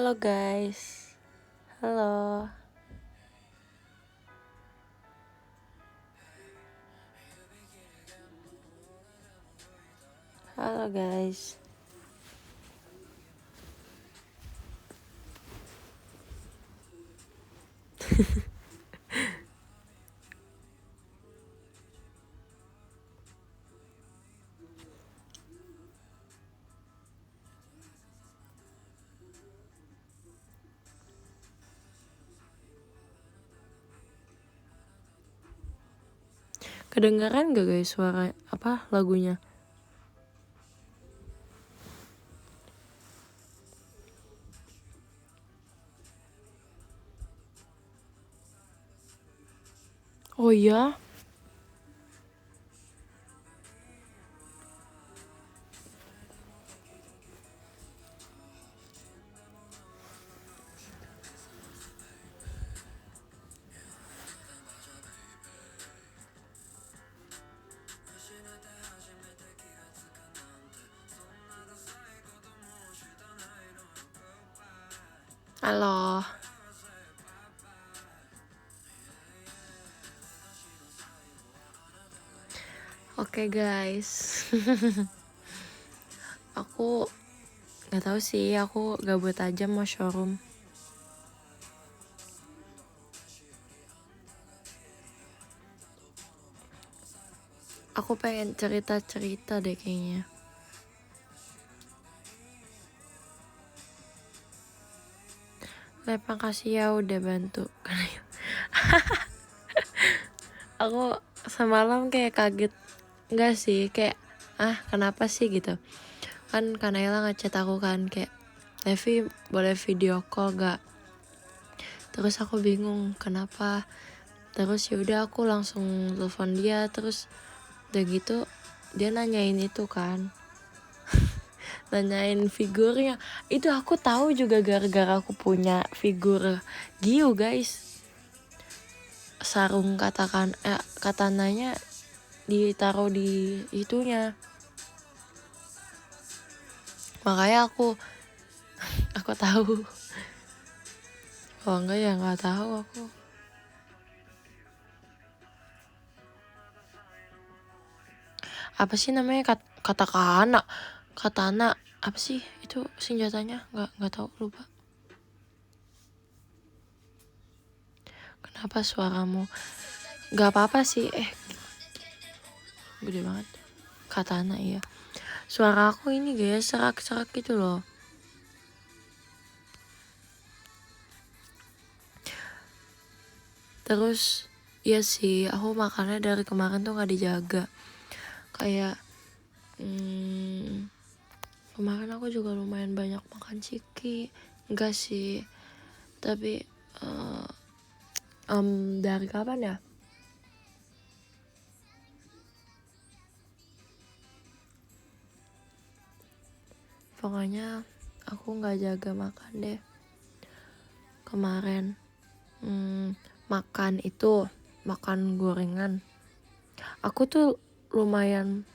Halo guys. Halo. Halo guys. Kedengaran gak guys suara apa lagunya? Oh iya? Halo. Oke guys. Aku nggak tahu sih, aku gabut aja mau showroom. Aku pengen cerita-cerita deh kayaknya. Makasih ya udah bantu. Aku semalam kayak kaget. Enggak sih, kayak kenapa sih gitu. Kan Kanela ngechat aku kan kayak, Levi boleh video call gak? Terus aku bingung kenapa. Terus yaudah aku langsung telepon dia. Terus udah gitu dia nanyain itu kan, nanyain figurnya. Itu aku tahu juga gara-gara aku punya figur Gyu guys. Sarung katananya ditaruh di itunya. Makanya aku tahu. Kalau enggak ya nggak tahu aku. Apa sih namanya katana apa sih itu senjatanya? Nggak tahu, lupa. Kenapa suaramu? Nggak apa-apa sih. Gede banget. Katana iya. Suara aku ini gaya serak-serak gitu loh. Terus iya sih, aku makannya dari kemarin tuh gak dijaga. Kayak kemarin aku juga lumayan banyak makan ciki. Enggak sih, tapi dari kapan ya? Pokoknya aku gak jaga makan deh kemarin. Makan gorengan. Aku tuh lumayan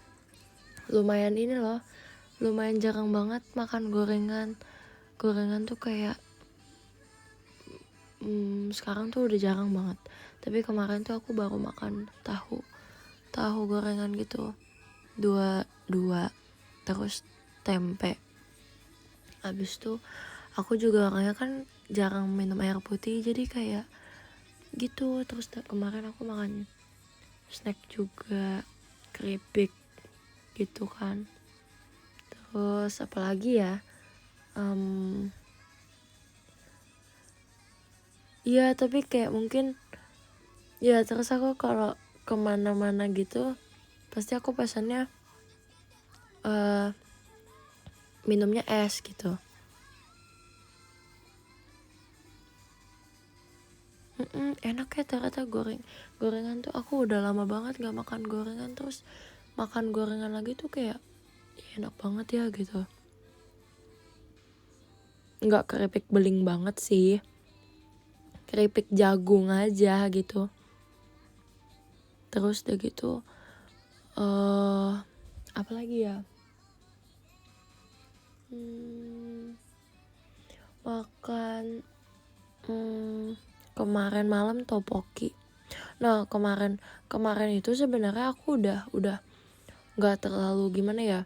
ini loh, lumayan jarang banget makan gorengan tuh kayak sekarang tuh udah jarang banget. Tapi kemarin tuh aku baru makan tahu gorengan gitu, dua terus tempe. Abis tuh aku juga orangnya kan jarang minum air putih, jadi kayak gitu. Terus kemarin aku makan snack juga, keripik gitu kan. Terus apalagi ya, iya tapi kayak mungkin ya. Terus aku kalau kemana-mana gitu pasti aku pesannya minumnya es gitu. Enak ya ternyata gorengan tuh. Aku udah lama banget gak makan gorengan, terus makan gorengan lagi tuh kayak enak banget ya gitu. Nggak keripik beling banget sih, keripik jagung aja gitu. Terus udah gitu apa lagi ya, Makan kemarin malam topoki. Nah kemarin itu sebenarnya aku udah nggak terlalu gimana ya,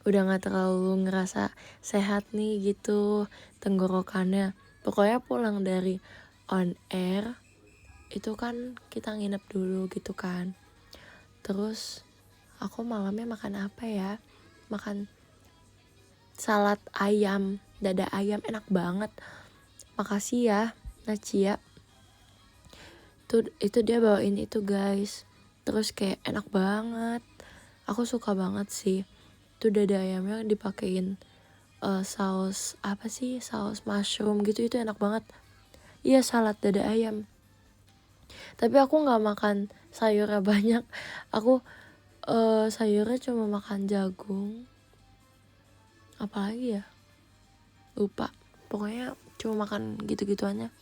udah nggak terlalu ngerasa sehat nih gitu tenggorokannya. Pokoknya pulang dari on air itu kan kita nginep dulu gitu kan. Terus aku malamnya makan apa ya? Makan salad ayam, dada ayam, enak banget. Makasih ya Nacia. Itu dia bawain itu guys. Terus kayak enak banget. Aku suka banget sih. Itu dada ayamnya dipakein saus apa sih? Saus mushroom gitu, itu enak banget. Iya, salad dada ayam. Tapi aku nggak makan sayurnya banyak. Aku sayurnya cuma makan jagung. Apalagi ya? Lupa. Pokoknya cuma makan gitu-gituannya.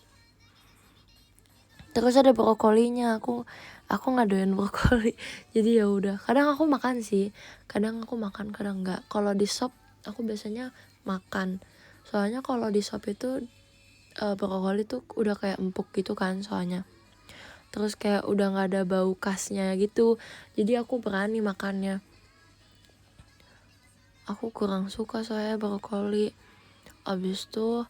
Terus ada brokolinya, aku nggak doyan brokoli. Jadi ya udah. Kadang aku makan sih. Kadang aku makan, kadang nggak. Kalau di sop aku biasanya makan. Soalnya kalau di sop itu brokoli tuh udah kayak empuk gitu kan soalnya. Terus kayak udah nggak ada bau khasnya gitu. Jadi aku berani makannya. Aku kurang suka soalnya brokoli. Abis itu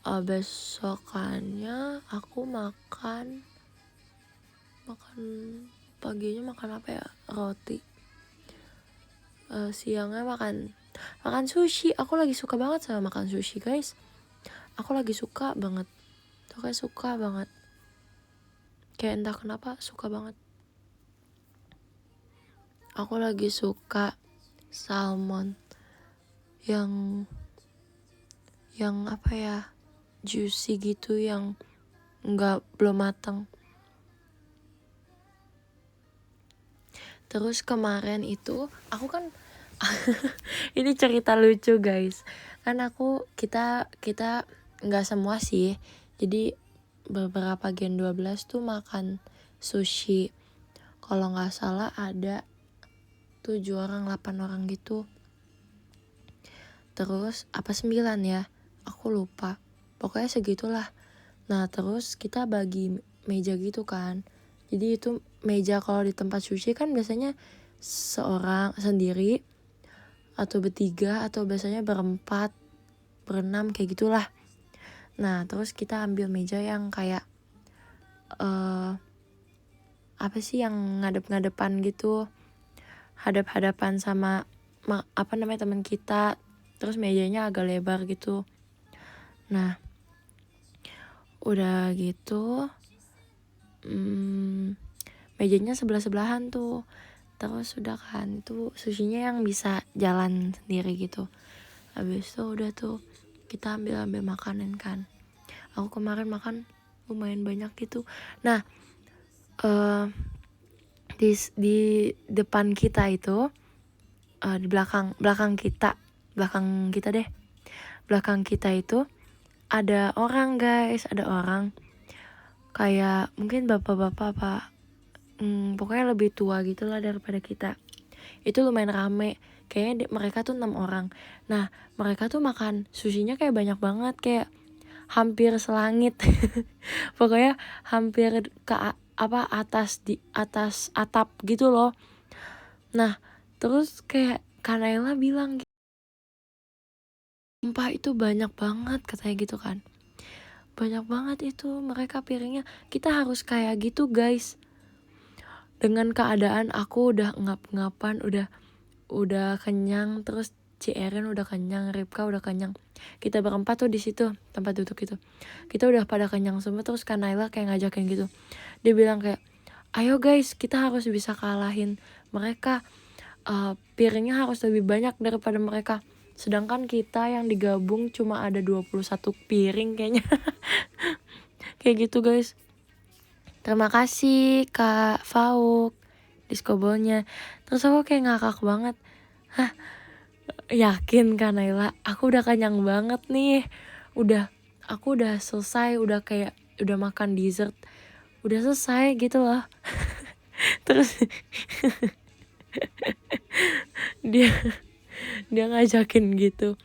besokannya aku makan paginya makan apa ya, roti. Siangnya makan sushi. Aku lagi suka banget sama makan sushi guys. Aku lagi suka banget. Pokoknya suka banget. Kayak entah kenapa suka banget. Aku lagi suka salmon yang apa ya, juicy gitu, yang belum matang. Terus kemarin itu aku kan ini cerita lucu guys. Kan kita nggak semua sih. Jadi beberapa Gen 12 tuh makan sushi. Kalau nggak salah ada 7 orang 8 orang gitu. Terus apa 9 ya? Aku lupa. Pokoknya segitulah. Nah terus kita bagi meja gitu kan. Jadi itu meja kalau di tempat sushi kan biasanya seorang sendiri atau bertiga atau biasanya berempat, berenam kayak gitulah. Nah terus kita ambil meja yang kayak apa sih, yang ngadep-ngadepan gitu, hadap-hadapan sama teman kita. Terus mejanya agak lebar gitu. Nah udah gitu mejanya sebelah-sebelahan tuh. Terus udah kan tuh sushinya yang bisa jalan sendiri gitu. Habis itu udah tuh kita ambil makanan kan. Aku kemarin makan lumayan banyak gitu. Nah di depan kita itu di belakang kita itu ada orang guys. Ada orang kayak mungkin bapak-bapak pokoknya lebih tua gitu lah daripada kita. Itu lumayan rame. Kayaknya mereka tuh 6 orang. Nah mereka tuh makan sushinya kayak banyak banget, kayak hampir selangit. Pokoknya hampir ke atas atap gitu loh. Nah terus kayak Kanaela bilang, sumpah itu banyak banget katanya gitu kan. Banyak banget itu mereka piringnya. Kita harus kayak gitu guys. Dengan keadaan aku udah ngap-ngapan, udah kenyang, terus Erin udah kenyang, Ripka udah kenyang. Kita berempat tuh di situ tempat duduk itu. Kita udah pada kenyang semua. Terus Kanaila kayak ngajakin gitu. Dia bilang kayak, ayo guys, kita harus bisa kalahin mereka. Piringnya harus lebih banyak daripada mereka. Sedangkan kita yang digabung cuma ada 21 piring kayaknya. Kayak gitu guys. Terima kasih Kak Fauk diskobolnya. Terus aku kayak ngakak banget. Hah, yakin kan Naila? Aku udah kenyang banget nih. Aku udah selesai, udah makan dessert. Udah selesai gitu loh. Terus dia ngajakin gitu.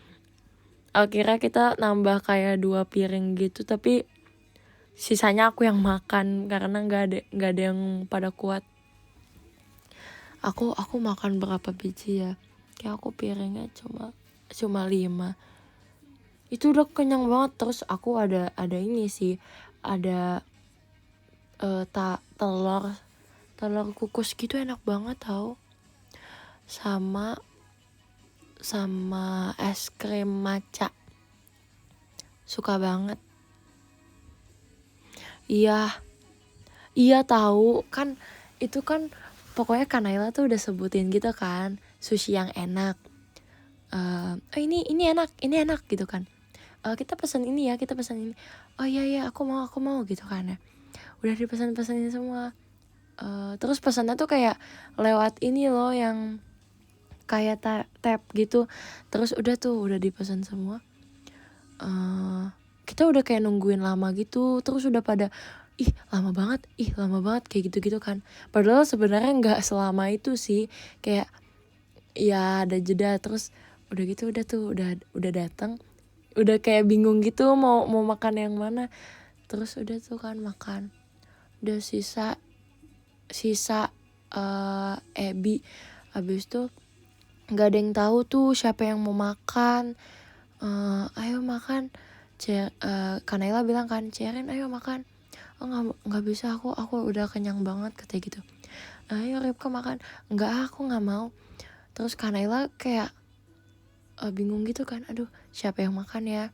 akhirnya kita nambah kayak 2 piring gitu, tapi sisanya aku yang makan karena nggak ada yang pada kuat. Aku makan berapa biji ya, kayak aku piringnya cuma 5. Itu udah kenyang banget. Terus aku ada ini sih, ada telur kukus gitu, enak banget tau, sama es krim matcha, suka banget. Iya tahu kan, itu kan pokoknya Kanaila tuh udah sebutin gitu kan, sushi yang enak. Ini enak gitu kan. Kita pesan ini ya, kita pesan ini. Oh iya aku mau gitu kan ya. Udah dipesan-pesanin semua. Terus pesannya tuh kayak lewat ini loh, yang kayak tap gitu. Terus udah dipesan semua. Kita udah kayak nungguin lama gitu. Terus udah pada lama banget kayak gitu kan. Padahal sebenarnya nggak selama itu sih, kayak ya ada jeda. Terus udah datang, udah kayak bingung gitu mau makan yang mana. Terus udah tuh kan makan, udah sisa ebi. Habis tuh nggak ada yang tahu tuh siapa yang mau makan. Ayo makan. Kanaila bilang kan, Cerin ayo makan. Oh nggak bisa, aku udah kenyang banget katanya gitu. Ayo Ripka makan. Enggak, aku nggak mau. Terus Kanaila kayak bingung gitu kan, aduh siapa yang makan ya.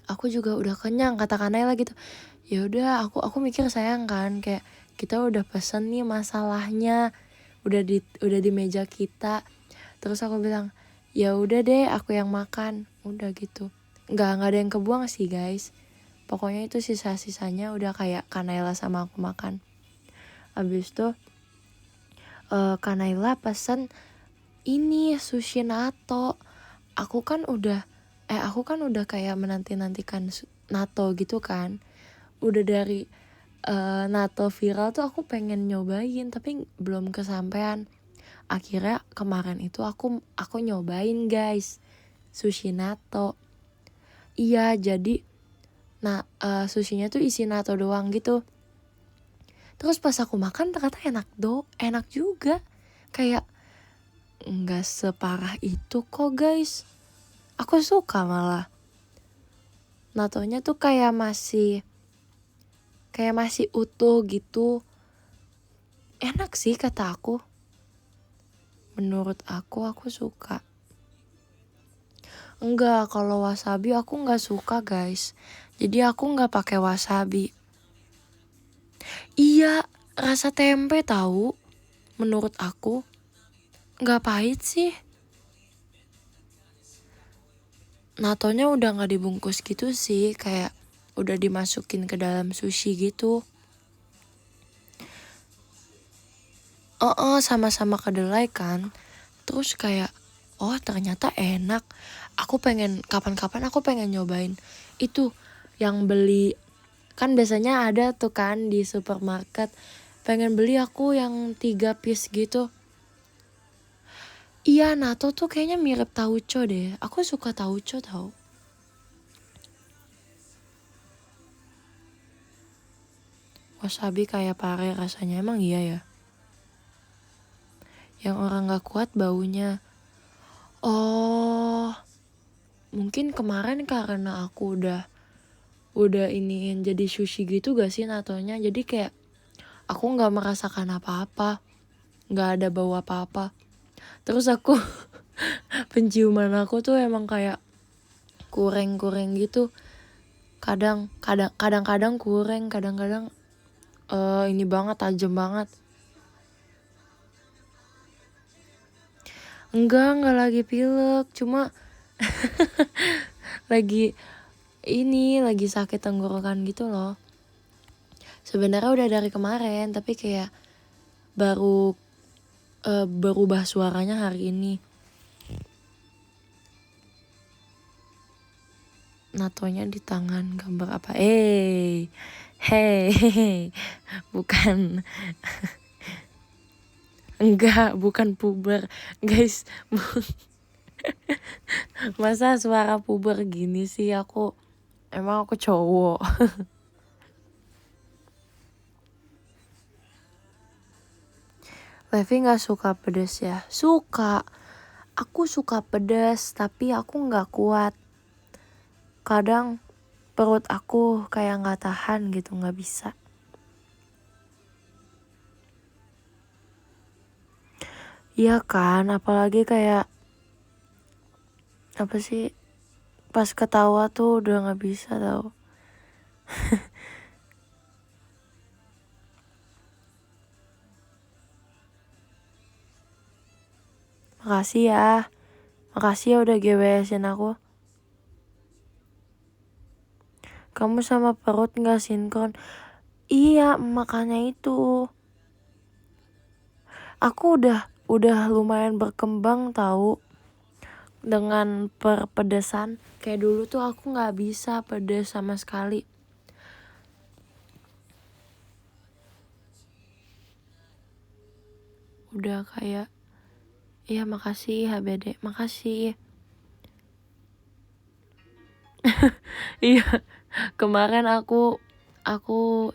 Aku juga udah kenyang kata Kanaila gitu. Ya udah, aku mikir sayang kan, kayak kita udah pesen nih, masalahnya udah di meja kita. Terus aku bilang ya udah deh aku yang makan, udah gitu. Nggak ada yang kebuang sih guys. Pokoknya itu sisa-sisanya udah kayak Kanaila sama aku makan. Abis itu Kanaila pesen ini sushi natto. Aku kan udah kayak menanti-nantikan natto gitu kan. Udah dari natto viral tuh aku pengen nyobain, tapi belum kesampaian. Akhirnya kemarin itu aku nyobain guys, sushi natto. Iya, jadi sushinya tuh isi natto doang gitu. Terus pas aku makan ternyata enak juga. Kayak nggak separah itu kok guys. Aku suka malah. Nattonya tuh kayak masih utuh gitu. Enak sih kata aku. Menurut aku suka. Enggak, kalau wasabi aku nggak suka guys. Jadi aku nggak pakai wasabi. Iya, rasa tempe tahu. Menurut aku nggak pahit sih. Nattonya udah nggak dibungkus gitu sih, kayak udah dimasukin ke dalam sushi gitu. Sama-sama kedelai kan. Terus kayak ternyata enak. Kapan-kapan aku pengen nyobain itu yang beli. Kan biasanya ada tuh kan di supermarket. Pengen beli aku yang 3 piece gitu. Iya, natto tuh kayaknya mirip tauco deh. Aku suka tauco tau. Wasabi kayak pare rasanya, emang iya ya? Yang orang gak kuat baunya. Oh, mungkin kemarin karena aku udah iniin jadi sushi gitu gak sih natonya. Jadi kayak aku gak merasakan apa-apa, gak ada bau apa-apa. Terus aku penciuman aku tuh emang kayak kurang gitu. Kadang-kadang kurang, kadang-kadang ini banget, tajam banget. Enggak lagi pilek, cuma lagi sakit tenggorokan gitu loh. Sebenarnya udah dari kemarin, tapi kayak baru berubah suaranya hari ini. Natonya di tangan, gambar apa? Hey, bukan. Enggak, bukan puber, guys. Masa suara puber gini sih aku? Emang aku cowok. Levi gak suka pedes ya? Suka. Aku suka pedes, tapi aku gak kuat. Kadang perut aku kayak gak tahan gitu, gak bisa. Iya kan, apalagi kayak apa sih, pas ketawa tuh udah gak bisa tau. Makasih ya udah GWS-in aku. Kamu sama perut gak sinkron? Iya, makanya itu. Aku udah lumayan berkembang tahu dengan perpedesan. Kayak dulu tuh aku gak bisa pedes sama sekali. Udah kayak, iya makasih HBD, makasih. Iya, kemarin aku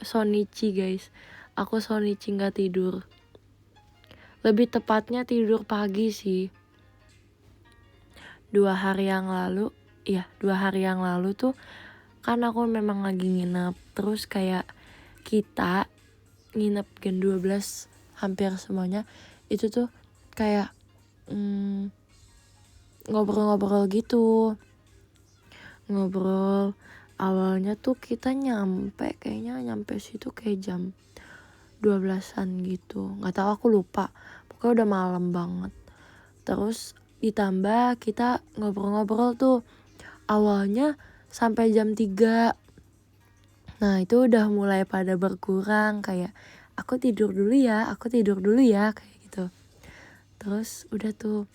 Sonichi guys. Aku Sonichi gak tidur. Lebih tepatnya tidur pagi sih. 2 hari yang lalu tuh kan aku memang lagi nginep. Terus kayak kita nginep gen 12 hampir semuanya. Itu tuh kayak ngobrol-ngobrol gitu. Ngobrol. Awalnya tuh kita kayaknya nyampe situ kayak jam 12-an gitu. Gak tahu, aku lupa. Pokoknya udah malam banget. Terus ditambah kita ngobrol-ngobrol tuh awalnya sampai jam 3. Nah itu udah mulai pada berkurang, kayak aku tidur dulu ya kayak gitu. Terus udah tuh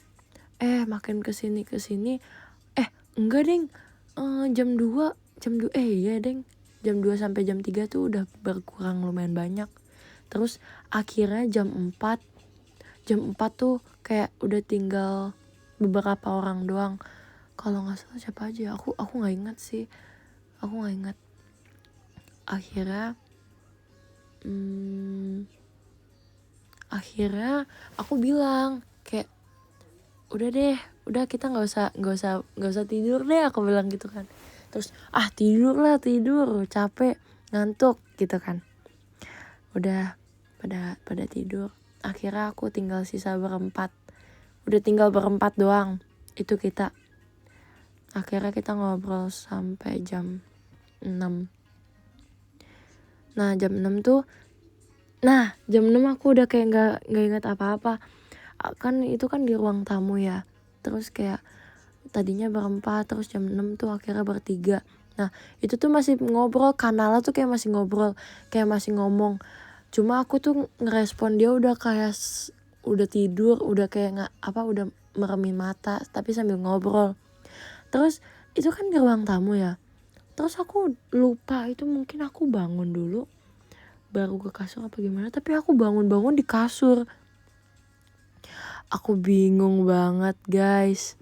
makin kesini enggak deng, jam 2 iya deng, jam 2 sampai jam 3 tuh udah berkurang lumayan banyak. Terus akhirnya jam 4 tuh kayak udah tinggal beberapa orang doang. Kalau nggak salah siapa aja, aku nggak ingat sih, akhirnya aku bilang kayak udah kita nggak usah tidur deh, aku bilang gitu kan. Terus tidur capek ngantuk gitu kan. Udah pada tidur. Akhirnya aku tinggal sisa berempat. Udah tinggal berempat doang. Itu kita. Akhirnya kita ngobrol sampai jam 6. Nah jam 6 aku udah kayak gak ingat apa-apa. Kan itu kan di ruang tamu ya. Terus kayak tadinya berempat, terus jam 6 tuh akhirnya bertiga. Nah itu tuh masih ngobrol, kanalnya tuh kayak masih ngobrol, kayak masih ngomong. Cuma aku tuh ngerespon dia udah kayak udah tidur, udah kayak udah meremin mata tapi sambil ngobrol. Terus itu kan di ruang tamu ya. Terus aku lupa, itu mungkin aku bangun dulu baru ke kasur apa gimana, tapi aku bangun di kasur. Aku bingung banget guys.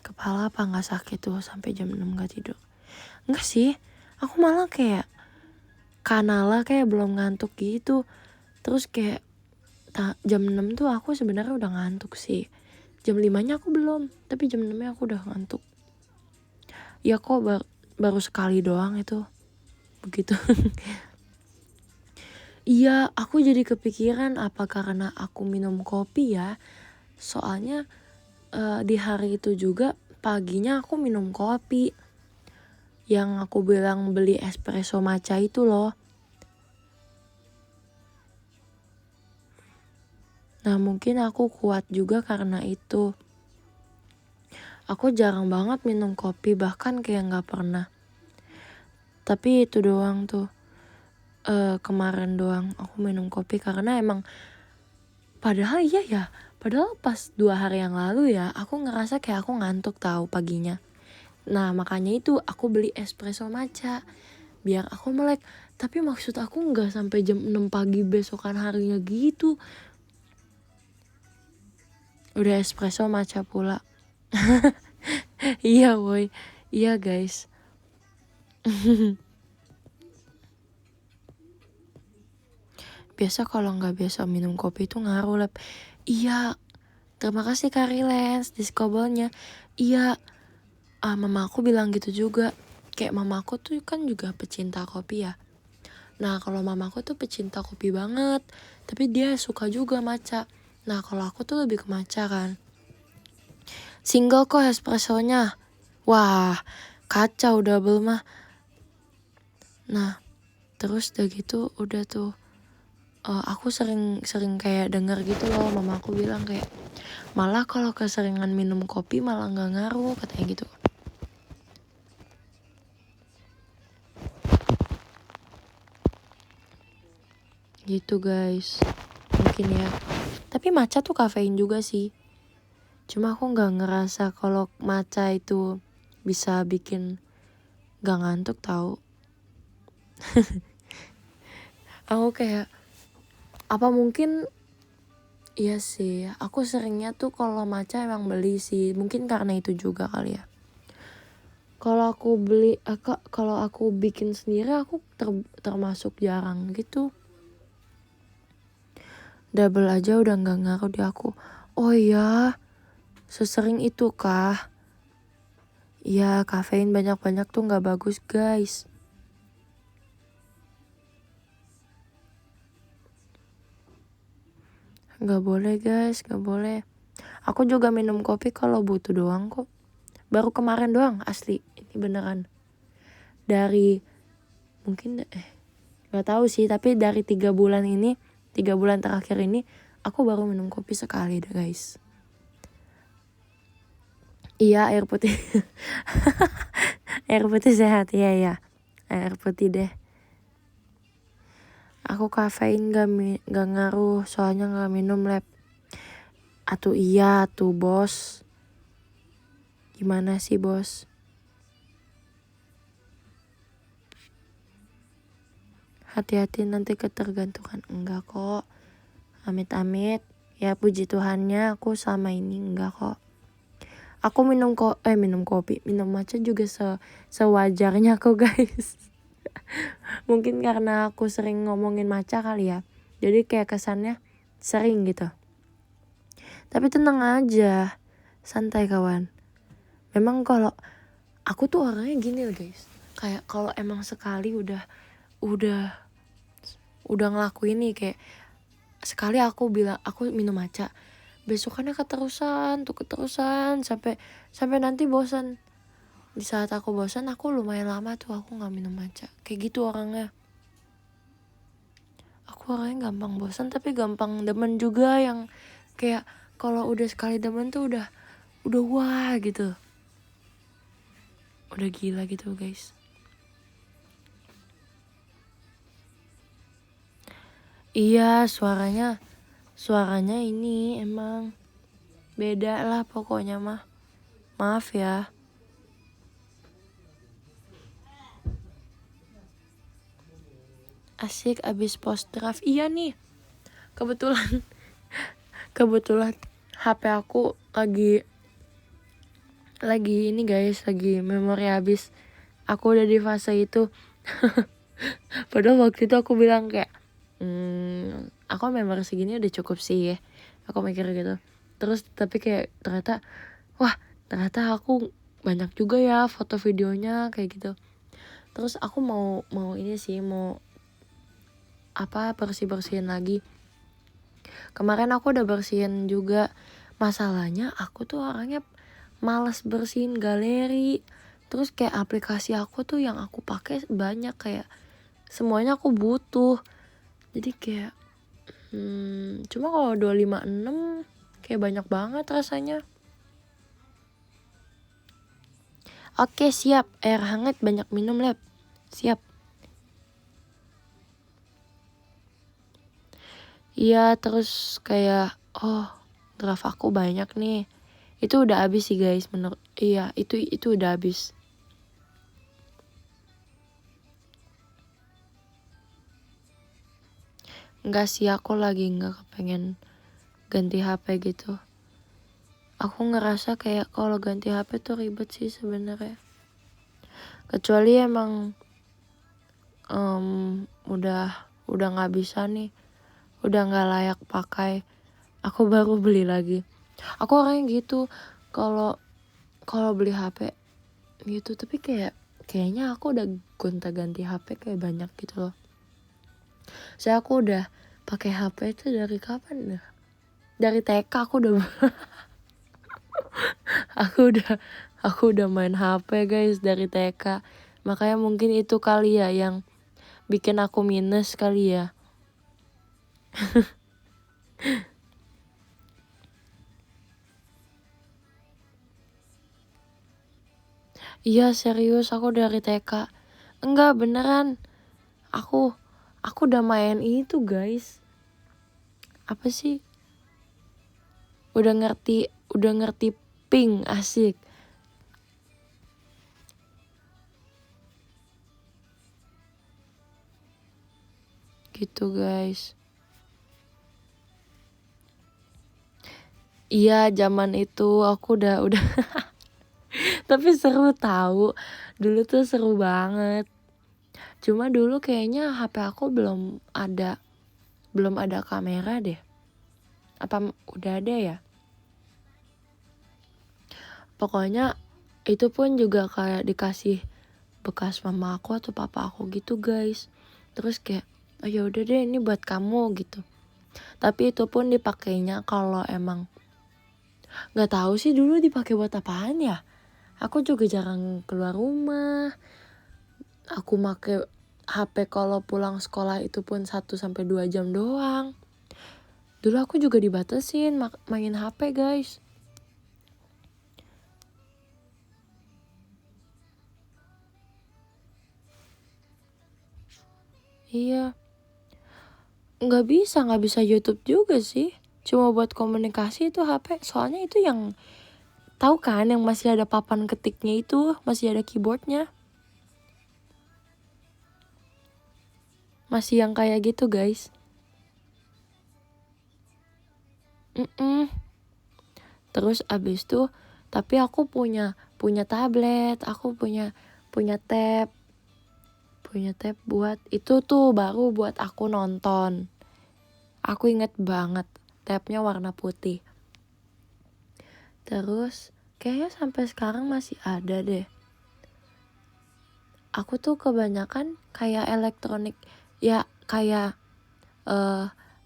Kepala apa gak sakit tuh sampai jam 6 gak tidur? Enggak sih, aku malah kayak kanala kayak belum ngantuk gitu. Terus kayak jam 6 tuh aku sebenarnya udah ngantuk sih. Jam 5-nya aku belum, tapi jam 6-nya aku udah ngantuk. Ya kok baru sekali doang itu begitu. Iya, aku jadi kepikiran apa karena aku minum kopi ya. Soalnya di hari itu juga paginya aku minum kopi. Yang aku bilang beli espresso matcha itu loh. Nah mungkin aku kuat juga karena itu. Aku jarang banget minum kopi, bahkan kayak gak pernah. Tapi itu doang tuh. Kemarin doang aku minum kopi karena emang padahal pas 2 hari yang lalu ya aku ngerasa kayak aku ngantuk tahu paginya. Nah makanya itu aku beli espresso matcha biar aku melek. Tapi maksud aku nggak sampai jam 6 pagi besokan harinya gitu. Udah espresso matcha pula. Iya boy, iya guys. Biasa kalau nggak biasa minum kopi itu ngaruh lab. Iya, terima kasih Kak Rilens diskobelnya. Iya, mama aku bilang gitu juga. Kayak mama aku tuh kan juga pecinta kopi ya. Nah kalau mama aku tuh pecinta kopi banget, tapi dia suka juga matcha. Nah kalau aku tuh lebih ke matcha kan. Single kok espressonya. Wah, kacau double mah. Nah, terus udah gitu udah tuh aku sering kayak denger gitu loh, mama aku bilang kayak malah kalau keseringan minum kopi malah nggak ngaruh katanya gitu. Gitu guys, mungkin ya. Tapi matcha tuh kafein juga sih. Cuma aku nggak ngerasa kalau matcha itu bisa bikin gak ngantuk tahu. Aku kayak apa mungkin iya sih. Aku seringnya tuh kalau matcha emang beli sih. Mungkin karena itu juga kali ya. Kalau aku beli, kalau aku bikin sendiri aku termasuk jarang gitu. Double aja udah nggak ngaruh di aku. Oh iya, sesering itu kah? Ya kafein banyak-banyak tuh nggak bagus guys. Nggak boleh guys, nggak boleh. Aku juga minum kopi kalau butuh doang kok. Baru kemarin doang asli, ini beneran. Dari mungkin nggak tahu sih, tapi dari 3 bulan ini, 3 bulan terakhir ini, aku baru minum kopi sekali deh guys. Iya air putih. Air putih sehat ya ya. Air putih deh. Aku kafein gak ngaruh soalnya gak minum lab. Atuh iya tuh bos. Gimana sih bos? Hati-hati nanti ketergantungan. Enggak kok. Amit-amit. Ya puji Tuhannya aku selama ini enggak kok. Aku minum kopi, minum matcha juga sewajarnya kok guys. Mungkin karena aku sering ngomongin matcha kali ya. Jadi kayak kesannya sering gitu. Tapi tenang aja. Santai kawan. Memang kalau aku tuh orangnya gini loh guys. Kayak kalau emang sekali udah ngelakuin nih, kayak sekali aku bilang aku minum matcha, besokannya keterusan sampai nanti bosan. Di saat aku bosan, aku lumayan lama tuh aku nggak minum matcha. Kayak gitu orangnya. Aku orangnya gampang bosan tapi gampang demen juga, yang kayak kalau udah sekali demen tuh udah wah gitu. Udah gila gitu guys. Iya, suaranya ini emang beda lah pokoknya mah. Maaf ya. Asik abis post draft. Iya nih. Kebetulan HP aku lagi ini guys, lagi memori habis. Aku udah di fase itu. Padahal waktu itu aku bilang kayak aku memori segini udah cukup sih ya. Aku mikir gitu. Terus tapi kayak ternyata aku banyak juga ya foto videonya kayak gitu. Terus aku mau ini sih, mau bersihin lagi. Kemarin aku udah bersihin juga. Masalahnya aku tuh orangnya malas bersihin galeri. Terus kayak aplikasi aku tuh yang aku pakai banyak, kayak semuanya aku butuh. Jadi kayak cuma kalau 256 kayak banyak banget rasanya. Oke siap, air hangat banyak minum lab. Siap. Iya terus kayak draft aku banyak nih. Itu udah habis sih guys, itu udah habis. Enggak sih, aku lagi enggak kepengen ganti HP gitu. aku ngerasa kayak kalau ganti HP tuh ribet sih sebenarnya. Kecuali emang udah nggak bisa nih, udah nggak layak pakai, aku baru beli lagi. Aku orangnya gitu kalau beli HP gitu. Tapi kayaknya aku udah gonta-ganti HP kayak banyak gitu loh. Aku udah pakai HP itu dari kapan dah? Dari TK aku udah aku udah main HP guys dari TK. Makanya mungkin itu kali ya yang bikin aku minus kali ya. Iya serius, aku dari TK. Enggak beneran. Aku udah main itu guys. Apa sih? Udah ngerti ping, asik. Gitu guys. Iya zaman itu aku udah tapi seru tahu. Dulu tuh seru banget. Cuma dulu kayaknya HP aku belum ada kamera deh. Apa udah ada ya? Pokoknya itu pun juga kayak dikasih bekas mama aku atau papa aku gitu guys. Terus kayak, oh ya udah deh ini buat kamu gitu. Tapi itu pun dipakainya kalau emang nggak tahu sih dulu dipakai buat apaan ya. Aku juga jarang keluar rumah. Aku make HP kalau pulang sekolah itu pun 1-2 jam doang. Dulu aku juga dibatasin main HP guys. Iya. Nggak bisa YouTube juga sih. Cuma buat komunikasi itu HP. Soalnya itu yang tahu kan yang masih ada papan ketiknya itu, masih ada keyboardnya. Masih yang kayak gitu guys. Terus abis tuh, tapi aku punya tablet, aku punya tab. Punya tab buat itu tuh baru buat aku nonton. Aku inget banget, tabnya warna putih. Terus kayaknya sampai sekarang masih ada deh. Aku tuh kebanyakan kayak elektronik, ya kayak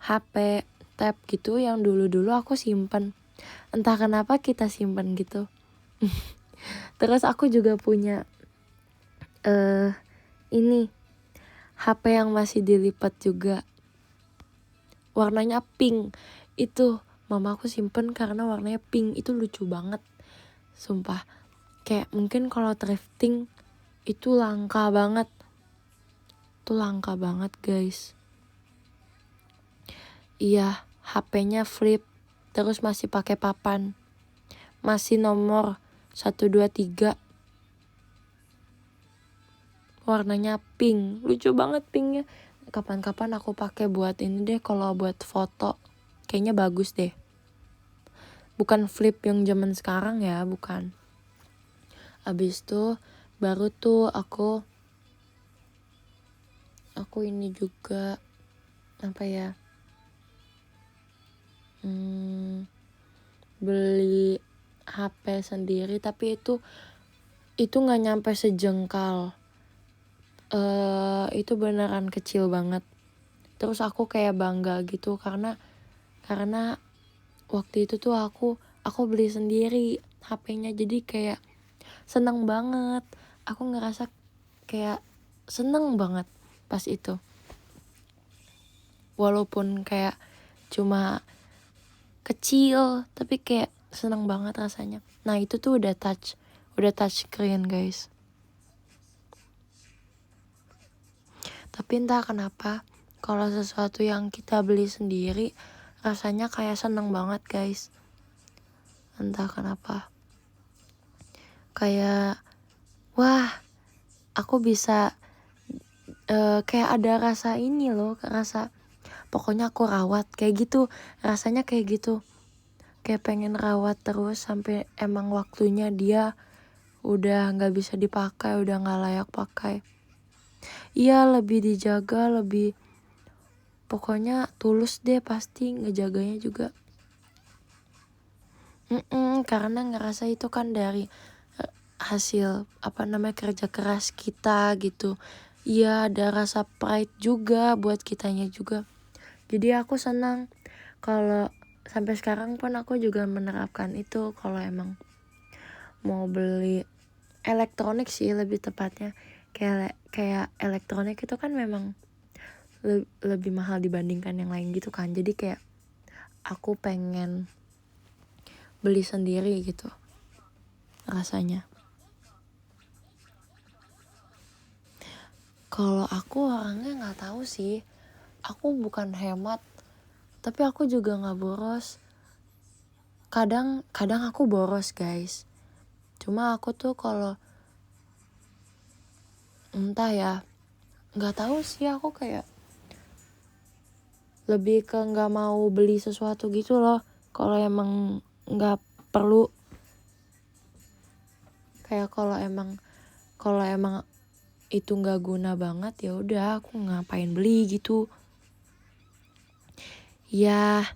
HP, tab gitu yang dulu-dulu aku simpen. Entah kenapa kita simpen gitu. Terus aku juga punya ini HP yang masih dilipat juga. Warnanya pink. Itu mama aku simpen karena warnanya pink. Itu lucu banget. Sumpah. Kayak mungkin kalau thrifting itu langka banget. Itu langka banget guys. Iya, HP-nya flip. Terus masih pakai papan. Masih nomor 123. Warnanya pink. Lucu banget pinknya. Kapan-kapan aku pakai buat ini deh, kalau buat foto. Kayaknya bagus deh. Bukan flip yang zaman sekarang ya, bukan. Abis itu baru tuh aku ini juga apa ya, beli HP sendiri, tapi itu nggak nyampe sejengkal. Itu beneran kecil banget. Terus aku kayak bangga gitu karena waktu itu tuh aku beli sendiri HP-nya, jadi kayak seneng banget. Aku ngerasa kayak seneng banget pas itu. Walaupun kayak cuma kecil, tapi kayak seneng banget rasanya. Nah itu tuh udah touch screen guys. Tapi entah kenapa kalau sesuatu yang kita beli sendiri rasanya kayak seneng banget guys. Entah kenapa. Kayak wah, aku bisa kayak ada rasa ini loh, rasa pokoknya aku rawat kayak gitu. Rasanya kayak gitu. kayak pengen rawat terus sampai emang waktunya dia udah nggak bisa dipakai, udah nggak layak pakai. Iya, lebih dijaga, lebih pokoknya tulus deh pasti ngejaganya juga. Karena ngerasa itu kan dari hasil kerja keras kita gitu. Iya, ada rasa pride juga buat kitanya juga. Jadi aku senang kalau sampai sekarang pun aku juga menerapkan itu. Kalau emang mau beli elektronik sih lebih tepatnya, kayak elektronik itu kan memang lebih mahal dibandingkan yang lain gitu kan. Jadi kayak aku pengen beli sendiri gitu rasanya. Kalau aku orangnya nggak tahu sih, aku bukan hemat, tapi aku juga nggak boros. Kadang aku boros guys. Cuma aku tuh kalau entah ya, nggak tahu sih, aku kayak lebih ke nggak mau beli sesuatu gitu loh. Kalau emang nggak perlu, kayak kalau emang itu nggak guna banget ya udah aku ngapain beli gitu. Ya,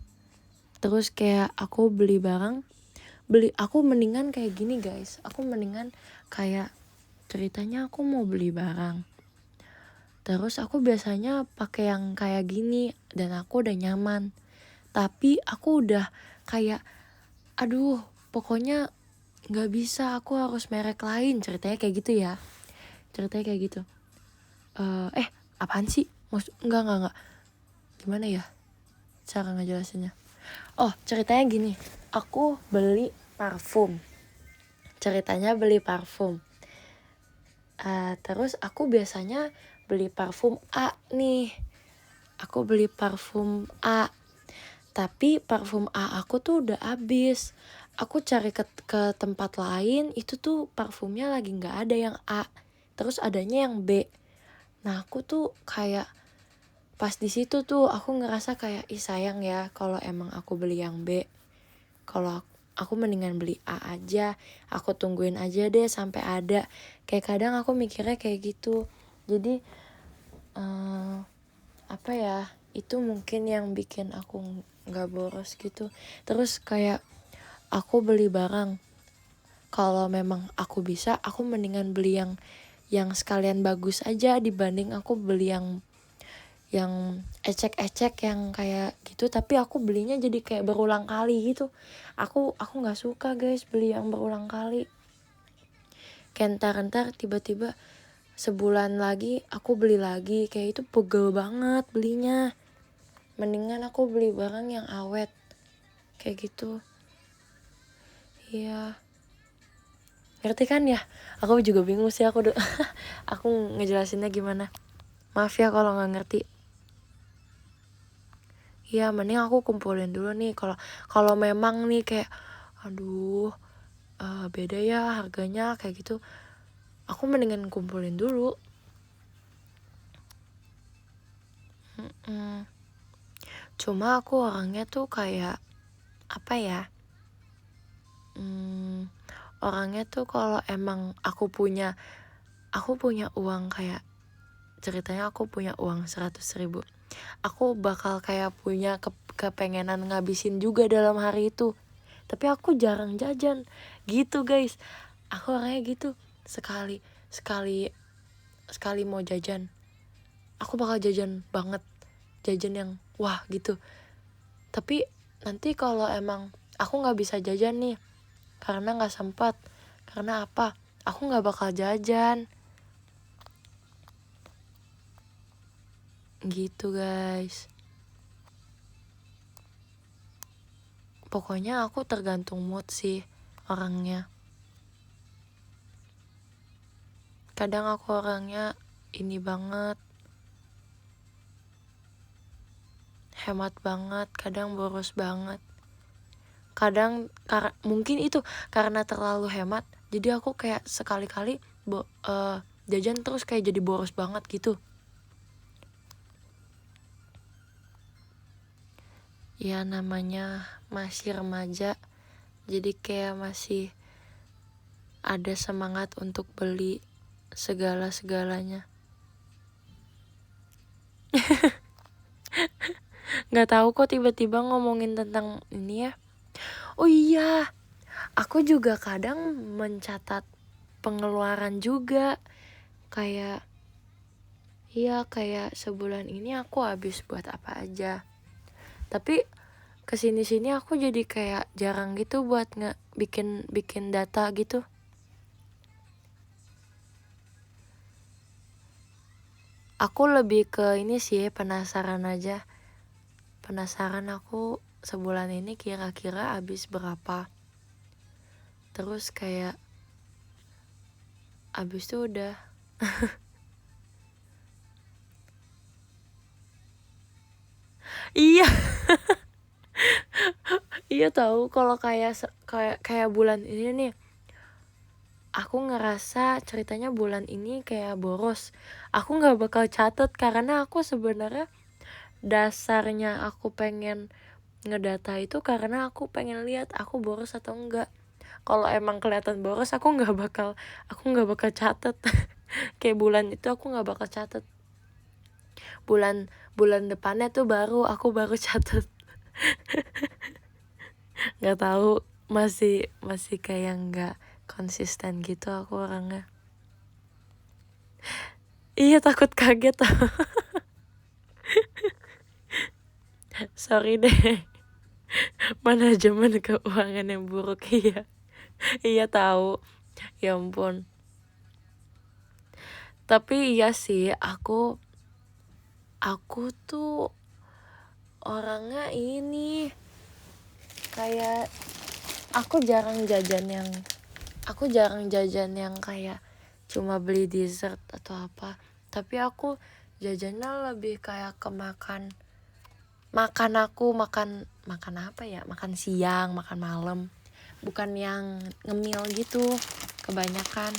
terus kayak aku aku mendingan kayak gini guys. Aku mendingan kayak ceritanya aku mau beli barang. Terus aku biasanya pakai yang kayak gini dan aku udah nyaman. Tapi aku udah kayak aduh, pokoknya nggak bisa, aku harus merek lain, ceritanya kayak gitu ya. Ceritanya kayak gitu. Apaan sih? Enggak. Gimana ya cara ngejelasinnya? Oh, ceritanya gini. Aku beli parfum. Ceritanya beli parfum. Terus aku biasanya beli parfum A nih. Aku beli parfum A. Tapi parfum A aku tuh udah habis. Aku cari ke tempat lain, itu tuh parfumnya lagi nggak ada yang A. Terus adanya yang B. Nah, aku tuh kayak pas di situ tuh aku ngerasa kayak sayang ya kalau emang aku beli yang B. Kalau aku mendingan beli A aja, aku tungguin aja deh sampai ada. Kayak kadang aku mikirnya kayak gitu. Jadi itu mungkin yang bikin aku nggak boros gitu. Terus kayak aku beli barang, kalau memang aku bisa, aku mendingan beli yang sekalian bagus aja dibanding aku beli yang ecek-ecek yang kayak gitu. Tapi aku belinya jadi kayak berulang kali gitu. Aku nggak suka guys beli yang berulang kali. Kayak ntar tiba-tiba sebulan lagi aku beli lagi, kayak itu pegel banget belinya. Mendingan aku beli barang yang awet kayak gitu. Iya, ngerti kan ya? Aku juga bingung sih aku ngejelasinnya gimana. Maaf ya kalau nggak ngerti. Iya, mending aku kumpulin dulu nih. Kalau memang nih kayak aduh, beda ya harganya kayak gitu, aku mendingan kumpulin dulu. Cuma aku orangnya tuh kayak apa ya, orangnya tuh kalau emang aku punya uang, kayak ceritanya aku punya uang 100.000, aku bakal kayak punya kepengenan ngabisin juga dalam hari itu. Tapi aku jarang jajan gitu guys. Aku orangnya gitu. Sekali mau jajan, aku bakal jajan banget, jajan yang wah gitu. Tapi nanti kalau emang aku nggak bisa jajan nih karena nggak sempat, karena apa, aku nggak bakal jajan gitu guys. Pokoknya aku tergantung mood sih orangnya. Kadang aku orangnya ini banget, hemat banget, kadang boros banget. Kadang mungkin itu karena terlalu hemat, jadi aku kayak sekali-kali jajan terus kayak jadi boros banget gitu. ya namanya masih remaja, jadi kayak masih ada semangat untuk beli segala-segalanya. Nggak tahu kok tiba-tiba ngomongin tentang ini ya. Oh iya, aku juga kadang mencatat pengeluaran juga. Kayak sebulan ini aku habis buat apa aja. Tapi kesini-sini aku jadi kayak jarang gitu buat bikin data gitu. Aku lebih ke ini sih, penasaran aja. Penasaran aku sebulan ini kira-kira habis berapa. Terus kayak habis itu udah. Iya. Iya tahu kalau kayak bulan ini nih. Aku ngerasa ceritanya bulan ini kayak boros. Aku nggak bakal catat karena aku sebenarnya dasarnya aku pengen ngedata itu karena aku pengen lihat aku boros atau enggak. Kalau emang kelihatan boros aku nggak bakal catat. Kayak bulan itu aku nggak bakal catat. Bulan bulan depannya tuh aku baru catat. Nggak tahu, masih kayak nggak konsisten gitu aku orangnya. Iya, takut kaget. Sorry deh. Manajemen keuangan yang buruk. Iya tahu, ya ampun. Tapi iya sih, aku tuh orangnya ini kayak aku jarang jajan yang kayak cuma beli dessert atau apa. Tapi aku jajannya lebih kayak ke makan apa ya, makan siang, makan malam, bukan yang ngemil gitu kebanyakan.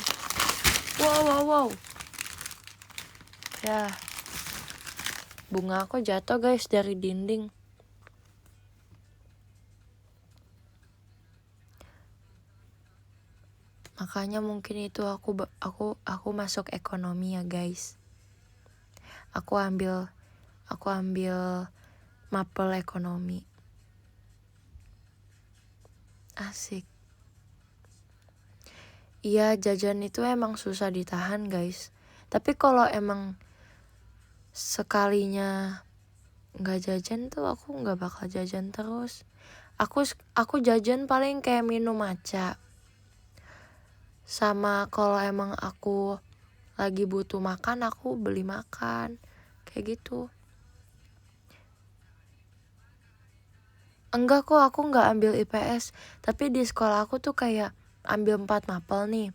Wow, ya, bunga aku jatuh guys dari dinding. Makanya mungkin itu aku masuk ekonomi ya guys. Aku ambil mapel ekonomi. Asik. Iya, jajan itu emang susah ditahan guys. Tapi kalau emang sekalinya nggak jajan tuh aku nggak bakal jajan terus. Aku jajan paling kayak minum matcha. Sama kalau emang aku lagi butuh makan, aku beli makan. Kayak gitu. Enggak kok, aku nggak ambil IPS. Tapi di sekolah aku tuh kayak ambil 4 mapel nih.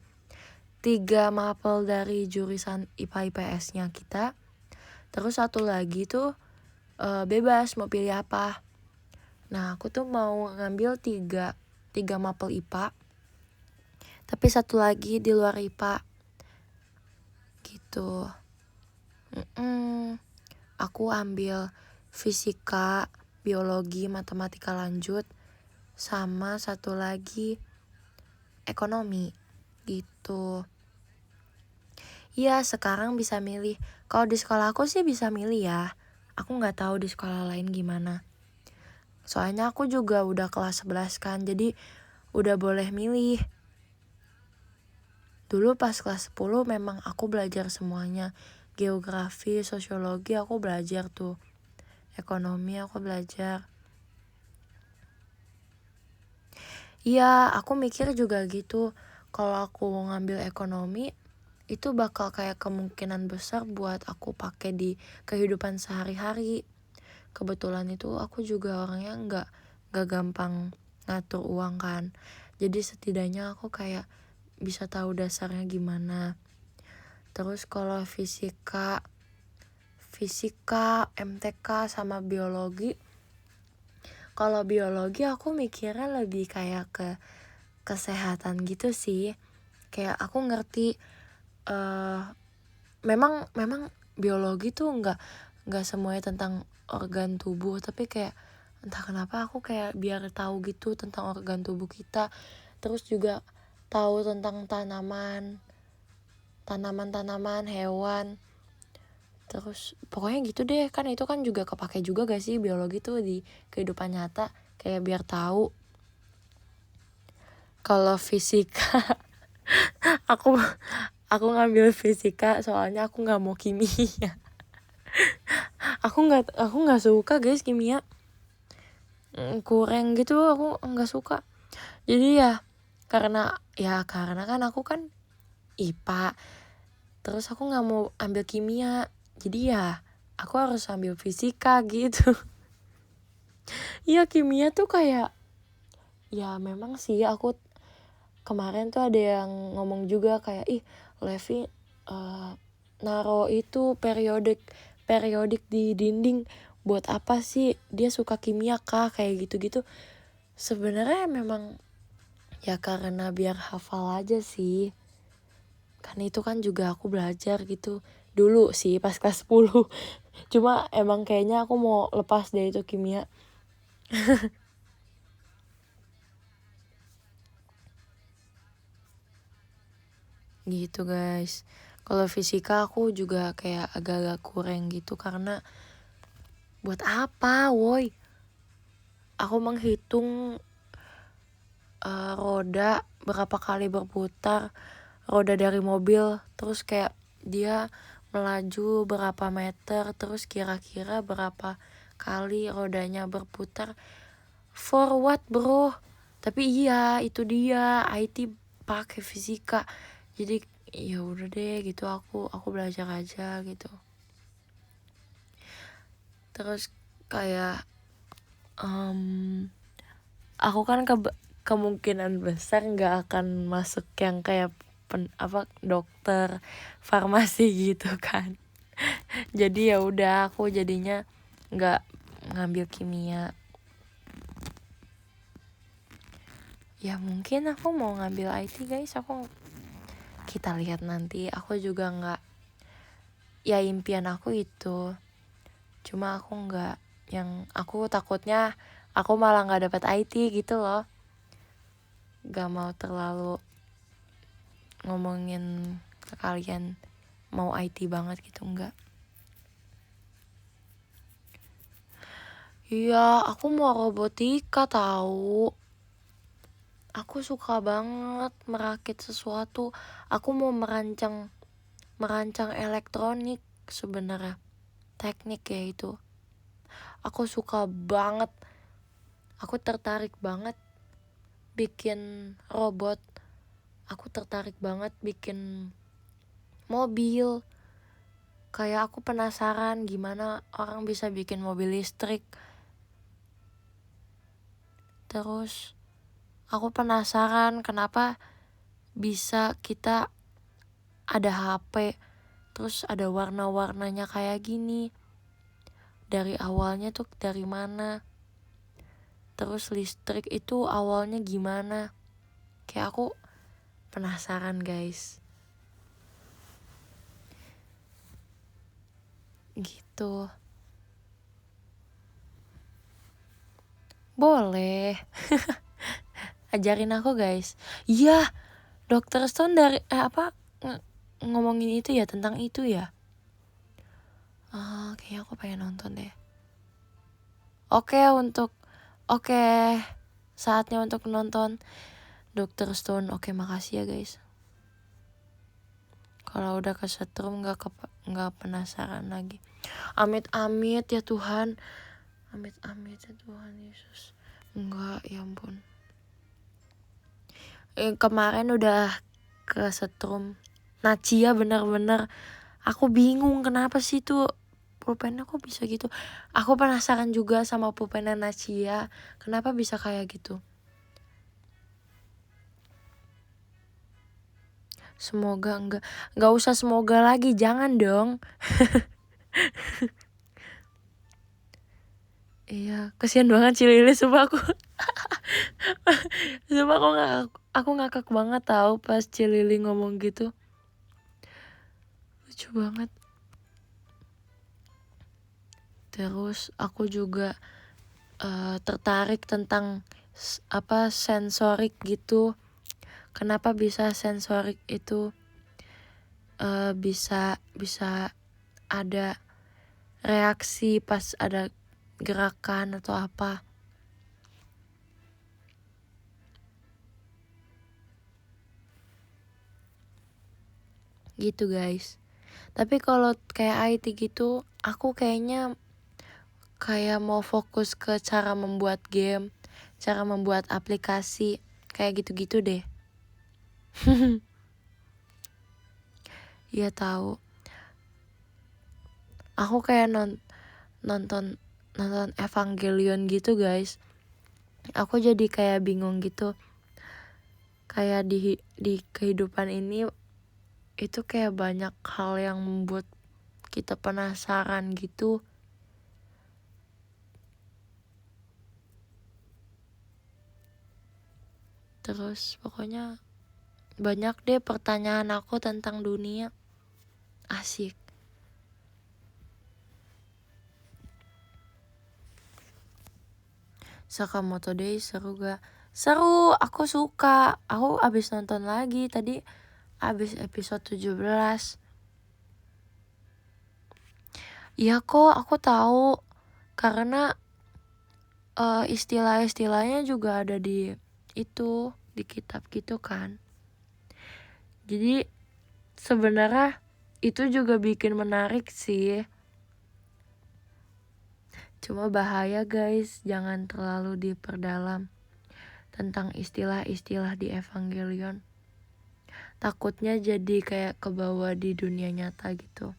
3 mapel dari jurusan IPA IPS-nya kita. Terus satu lagi tuh bebas mau pilih apa. Nah, aku tuh mau ngambil 3 mapel IPA. Tapi satu lagi di luar IPA. Gitu. Aku ambil fisika, biologi, matematika lanjut, sama satu lagi ekonomi. Gitu. Iya, sekarang bisa milih. Kalau di sekolah aku sih bisa milih ya. Aku nggak tahu di sekolah lain gimana. Soalnya aku juga udah kelas 11 kan, jadi udah boleh milih. Dulu pas kelas 10 memang aku belajar semuanya. Geografi, sosiologi aku belajar tuh. Ekonomi aku belajar. Iya, aku mikir juga gitu. Kalau aku ngambil ekonomi, itu bakal kayak kemungkinan besar buat aku pakai di kehidupan sehari-hari. Kebetulan itu aku juga orangnya nggak gampang ngatur uang kan. Jadi setidaknya aku kayak bisa tahu dasarnya gimana. Terus kalau fisika, MTK sama biologi. Kalau biologi aku mikirnya lebih kayak ke kesehatan gitu sih. Kayak aku ngerti memang biologi tuh nggak semuanya tentang organ tubuh, tapi kayak entah kenapa aku kayak biar tahu gitu tentang organ tubuh kita, terus juga tahu tentang tanaman, hewan. Terus pokoknya gitu deh, kan itu kan juga kepake juga gak sih biologi tuh di kehidupan nyata, kayak biar tahu. Kalau fisika aku ngambil fisika soalnya aku nggak mau kimia. aku nggak suka guys kimia, kurang gitu, aku nggak suka. Jadi karena kan aku kan IPA, terus aku nggak mau ambil kimia, jadi aku harus ambil fisika gitu. Iya, kimia tuh kayak memang sih, aku kemarin tuh ada yang ngomong juga kayak Levi naro itu periodik di dinding buat apa sih, dia suka kimia kah, kayak gitu-gitu. Sebenarnya memang karena biar hafal aja sih, kan itu kan juga aku belajar gitu dulu sih pas kelas 10. Cuma emang kayaknya aku mau lepas dari itu kimia. Gitu guys. Kalau fisika aku juga kayak agak-agak kurang gitu, karena buat apa woi, aku menghitung roda berapa kali berputar, roda dari mobil, terus kayak dia melaju berapa meter, terus kira-kira berapa kali rodanya berputar. For what bro? Tapi itu dia, IT pakai fisika. Jadi ya udah deh gitu, aku belajar aja gitu. Terus kayak aku kan kemungkinan besar nggak akan masuk yang kayak dokter, farmasi gitu kan. Jadi ya udah, aku jadinya nggak ngambil kimia. Ya mungkin aku mau ngambil IT guys, kita lihat nanti. Aku juga nggak, impian aku itu, cuma aku nggak, yang aku takutnya aku malah nggak dapat IT gitu loh. Gak mau terlalu ngomongin ke kalian mau IT banget gitu, enggak. Iya, aku mau robotika tahu. Aku suka banget merakit sesuatu. Aku mau merancang elektronik sebenarnya. Teknik ya itu. Aku suka banget. Aku tertarik banget bikin robot. Aku tertarik banget bikin mobil. Kayak aku penasaran gimana orang bisa bikin mobil listrik. Terus aku penasaran kenapa bisa kita ada HP, terus ada warna-warnanya kayak gini. Dari awalnya tuh dari mana? Terus listrik itu awalnya gimana? Kayak aku penasaran guys. Gitu. Boleh. Ajarin aku guys. Iya, Dr. Stone dari ngomongin itu ya, tentang itu ya. Kayaknya aku pengen nonton deh. Oke, saatnya untuk nonton Dr. Stone. Oke, makasih ya guys. Kalau udah kesetrum nggak penasaran lagi. Amit-amit ya Tuhan. Amit-amit ya Tuhan Yesus. Enggak, ya ampun. Kemarin udah kesetrum. Nacia bener-bener. Aku bingung kenapa sih tuh pulpennya kok bisa gitu. Aku penasaran juga sama pulpennya Nacia. Kenapa bisa kayak gitu. Semoga enggak usah semoga lagi, jangan dong. Iya, kasihan banget Cilili, sumpah aku. Sumpah aku ngakak banget tahu pas Cilili ngomong gitu. Lucu banget. Terus aku juga tertarik tentang sensorik gitu. Kenapa bisa sensorik itu bisa ada reaksi pas ada gerakan atau apa gitu guys. Tapi kalau kayak IT gitu, aku kayaknya kayak mau fokus ke cara membuat game, cara membuat aplikasi, kayak gitu-gitu deh. Iya tahu. Aku kayak nonton Evangelion gitu guys. Aku jadi kayak bingung gitu. Kayak di kehidupan ini itu kayak banyak hal yang membuat kita penasaran gitu. Terus pokoknya banyak deh pertanyaan aku tentang dunia. Asik. Sakamoto Days seru gak? Seru, aku suka. Aku abis nonton lagi tadi, abis episode 17. Iya kok, aku tahu. Karena istilah-istilahnya juga ada di itu, di kitab gitu kan. Jadi sebenarnya itu juga bikin menarik sih. Cuma bahaya guys, jangan terlalu diperdalam tentang istilah-istilah di Evangelion. Takutnya jadi kayak kebawa di dunia nyata gitu.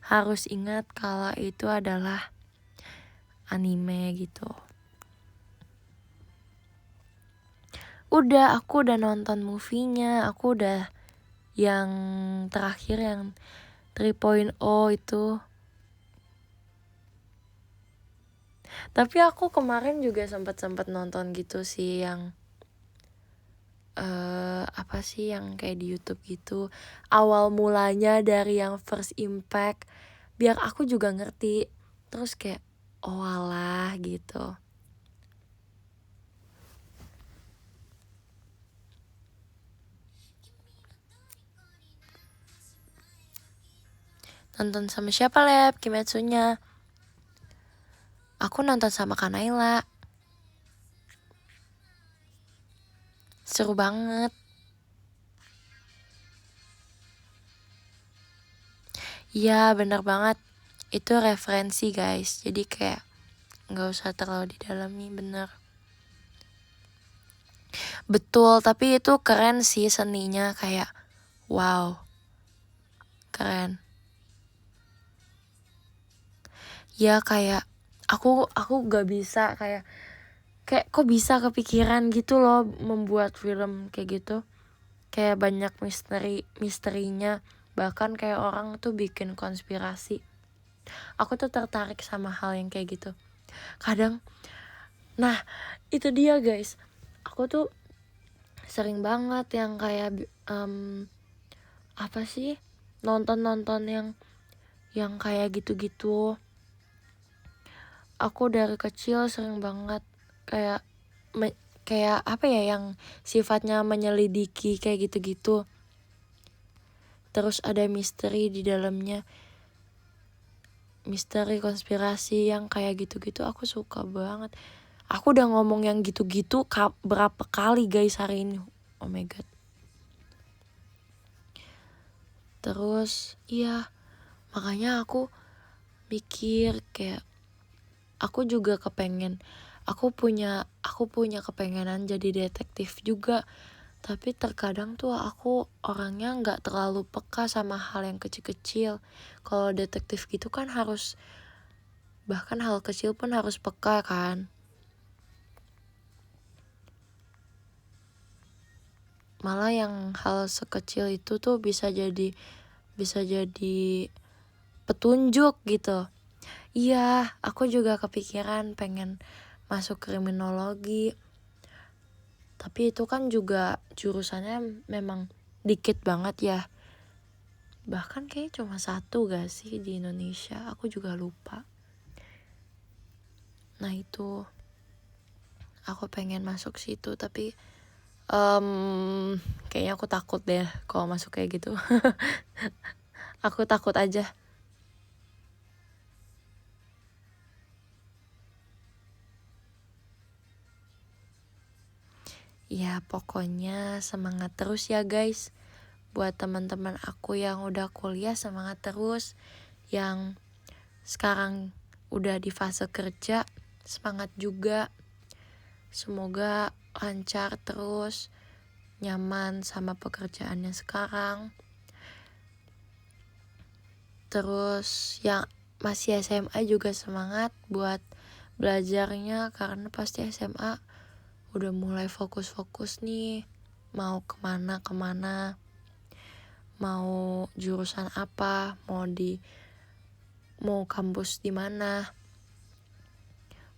Harus ingat kalau itu adalah anime gitu. Aku udah nonton movie-nya, aku udah yang terakhir yang 3.0 itu. Tapi aku kemarin juga sempat nonton gitu sih yang apa sih yang kayak di YouTube gitu. Awal mulanya dari yang First Impact biar aku juga ngerti. Terus kayak oh alah gitu. Nonton sama siapa Lep? Kimetsunya? Aku nonton sama Kanaila. Seru banget. Iya bener banget. Itu referensi guys. Jadi kayak gak usah terlalu didalami, bener. Betul, tapi itu keren sih seninya, kayak wow. Keren. Ya kayak aku gak bisa kayak kok bisa kepikiran gitu loh membuat film kayak gitu. Kayak banyak misterinya. Bahkan kayak orang tuh bikin konspirasi. Aku tuh tertarik sama hal yang kayak gitu. Kadang, nah itu dia guys. Aku tuh sering banget yang kayak apa sih nonton yang kayak gitu-gitu. Aku dari kecil sering banget kayak kayak apa ya yang sifatnya menyelidiki kayak gitu-gitu. Terus ada misteri di dalamnya, misteri konspirasi yang kayak gitu-gitu aku suka banget. Aku udah ngomong yang gitu-gitu berapa kali guys hari ini. Oh my god. Terus iya, makanya aku mikir kayak aku juga kepengen, aku punya kepengenan jadi detektif juga. Tapi terkadang tuh aku orangnya nggak terlalu peka sama hal yang kecil-kecil. Kalau detektif gitu kan harus, bahkan hal kecil pun harus peka kan. Malah yang hal sekecil itu tuh bisa jadi petunjuk gitu. Iya, aku juga kepikiran pengen masuk kriminologi. Tapi itu kan juga jurusannya memang dikit banget ya. Bahkan kayak cuma 1 gak sih di Indonesia, aku juga lupa. Nah itu aku pengen masuk situ, tapi kayaknya aku takut deh kalau masuk kayak gitu. Aku takut aja. Ya pokoknya semangat terus ya guys. Buat teman-teman aku yang udah kuliah, semangat terus. Yang sekarang udah di fase kerja, semangat juga. Semoga lancar terus, nyaman sama pekerjaannya sekarang. Terus yang masih SMA juga semangat buat belajarnya, karena pasti SMA udah mulai fokus-fokus nih, mau kemana, mau jurusan apa, mau kampus di mana.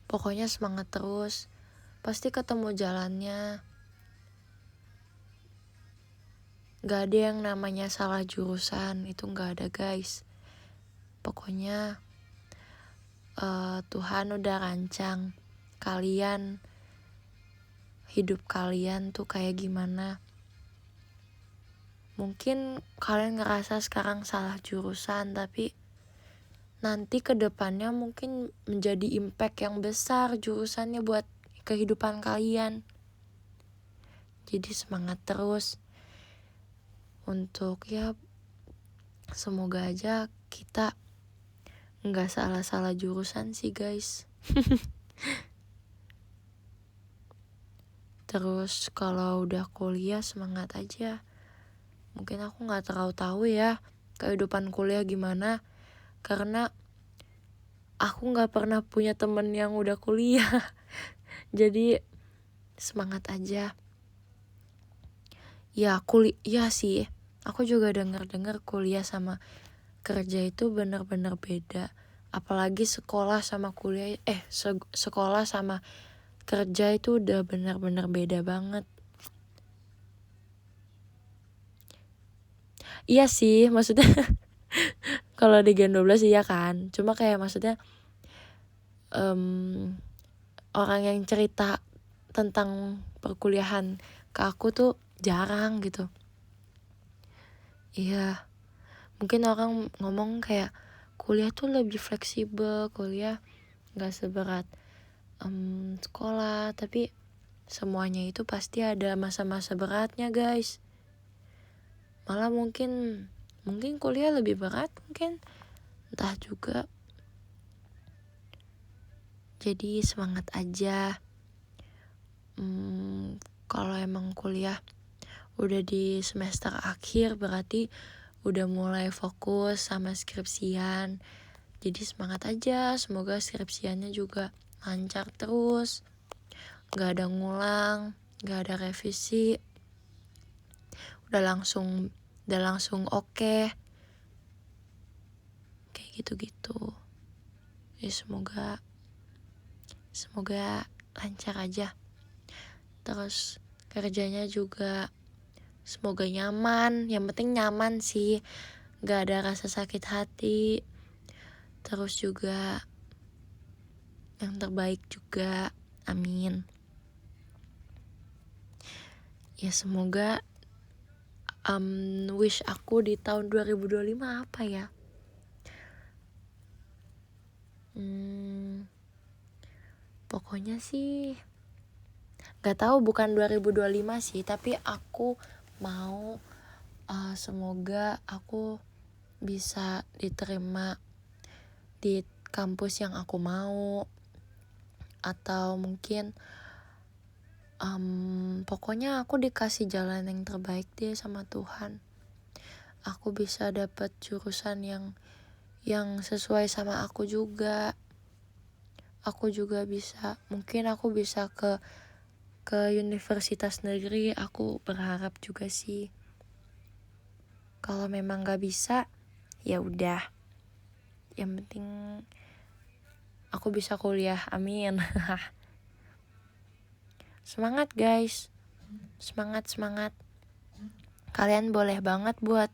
Pokoknya semangat terus, pasti ketemu jalannya. Gak ada yang namanya salah jurusan, itu gak ada guys. Pokoknya Tuhan udah rancang kalian, hidup kalian tuh kayak gimana. Mungkin kalian ngerasa sekarang salah jurusan, tapi nanti ke depannya mungkin menjadi impact yang besar jurusannya buat kehidupan kalian. Jadi semangat terus untuk ya, semoga aja kita nggak salah-salah jurusan sih guys. Terus kalau udah kuliah semangat aja. Mungkin aku nggak terlalu tahu ya kehidupan kuliah gimana, karena aku nggak pernah punya temen yang udah kuliah. Jadi semangat aja. Ya sih, aku juga dengar kuliah sama kerja itu benar-benar beda. Apalagi sekolah sama kuliah, sekolah sama kerja itu udah benar-benar beda banget. Iya sih, maksudnya kalau di Gen 12 iya kan. Cuma kayak maksudnya orang yang cerita tentang perkuliahan ke aku tuh jarang gitu. Iya, mungkin orang ngomong kayak kuliah tuh lebih fleksibel, kuliah gak seberat sekolah, tapi semuanya itu pasti ada masa-masa beratnya guys. Malah mungkin kuliah lebih berat, mungkin entah juga. Jadi semangat aja. Kalau emang kuliah udah di semester akhir, berarti udah mulai fokus sama skripsian. Jadi semangat aja, semoga skripsiannya juga lancar terus, gak ada ngulang, gak ada revisi, udah langsung oke. Kayak gitu-gitu. Ya semoga lancar aja. Terus kerjanya juga semoga nyaman, yang penting nyaman sih, gak ada rasa sakit hati. Terus juga yang terbaik juga, amin. Ya semoga wish aku di tahun 2025 apa ya? Pokoknya sih gak tahu, bukan 2025 sih, tapi aku mau semoga aku bisa diterima di kampus yang aku mau, atau mungkin pokoknya aku dikasih jalan yang terbaik deh sama Tuhan. Aku bisa dapet jurusan yang sesuai sama aku juga. Aku juga bisa, mungkin aku bisa ke universitas negeri. Aku berharap juga sih. Kalau memang gak bisa, ya udah. Yang penting aku bisa kuliah, amin. Semangat guys, semangat. Kalian boleh banget buat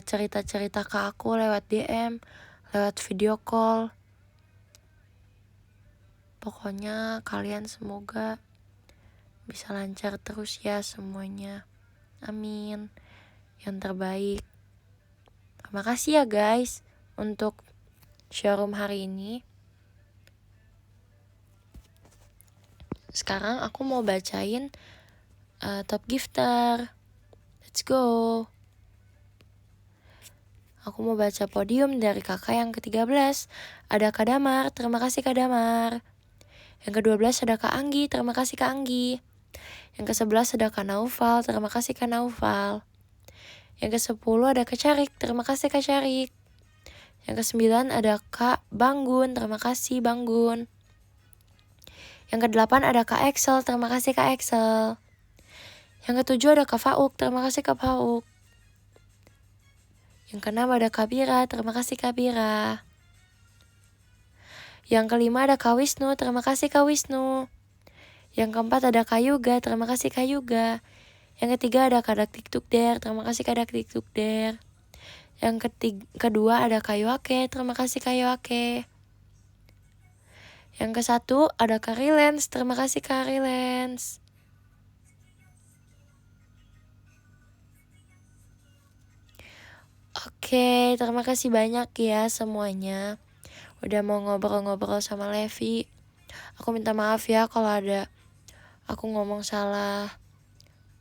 cerita-cerita ke aku lewat DM, lewat video call. Pokoknya kalian semoga bisa lancar terus ya semuanya. Amin. Yang terbaik. Terima kasih ya guys untuk showroom hari ini. Sekarang aku mau bacain top gifter. Let's go. Aku mau baca podium dari kakak yang ke-13. Ada Kak Damar, terima kasih Kak Damar. Yang ke-12 ada Kak Anggi, terima kasih Kak Anggi. Yang ke-11 ada Kak Naufal, terima kasih Kak Naufal. Yang ke-10 ada Kak Carik, terima kasih Kak Carik. Yang ke-9 ada Kak Banggun, terima kasih Banggun. Yang ke-8 ada Kak Excel, terima kasih Kak Excel. Yang ke-7 ada Kak Fauk, terima kasih Kak Fauk. Yang ke-6 ada Kak Bira, terima kasih Kak Bira. Yang ke-5 ada Kak Wisnu, terima kasih Kak Wisnu. Yang ke-4 ada Kak Yuga, terima kasih Kak Yuga. Yang ke-3 ada Kak Dakdikdukder, terima kasih Kak Dakdikdukder. Yang kedua ada Kak Yoake, terima kasih Kak Yoake. Yang ke-1 ada Kak Rilens, terima kasih Kak Rilens. Oke, terima kasih banyak ya semuanya. Udah mau ngobrol-ngobrol sama Levi. Aku minta maaf ya kalau ada aku ngomong salah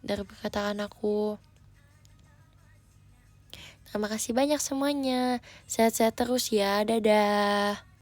dari perkataan aku. Terima kasih banyak semuanya. Sehat-sehat terus ya. Dadah.